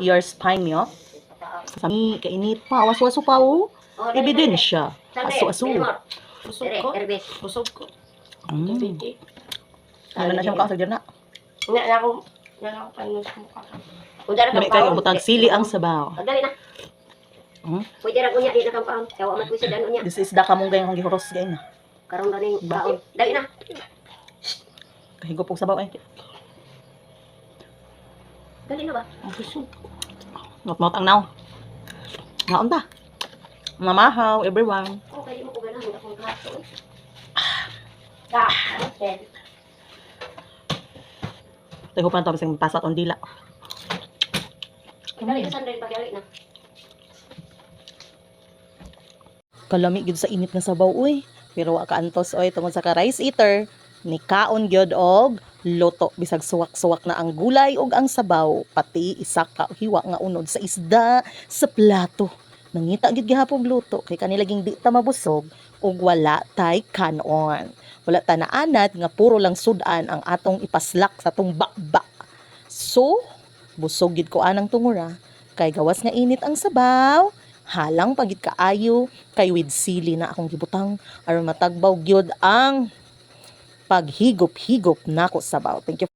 your spine nyo. Sami, kainit pa. Waso-waso pa o. Ebidensya. Aso-aso. Busog ko. Ano na siyang kaon sa dyan na? Nga ako panos mo ka. Dami kayo butag sili ang sabaw. Dali na. Pwede ra kunya di na kampaon. Kawa man kuisa dan unya. This is da kamong gayong gihuros gay na. Karong daning baon. Dali na. Kahigop og sabaw ay. Dali na ba? Busog. Not ang now. Naon ta? Mamahaw, everyone. Okay, di mo ko ganahan akong kaso. Tayo pa tapos yung pasat on dila. Dali na sandali pagali na. Kalami gyud sa init nga sabaw uy. Pero wa ka antos oy tungod sa ka rice eater, ni kaon gyud og loto bisag suwak-suwak na ang gulay ug ang sabaw pati isa ka hiwa nga unod sa isda sa plato. Nangita gyud gihapon luto kay kanila ging di ta mabusog ug wala tay kanon. Wala ta naanad nga puro lang sudan ang atong ipaslak sa atong bakbak. So, busog gyud ko anang tungura kay gawas nga init ang sabaw. Halang pagit kaayo kay with sili na akong gibutang aron matagbaw gyud ang paghigop-higop nako sabaw. Thank you.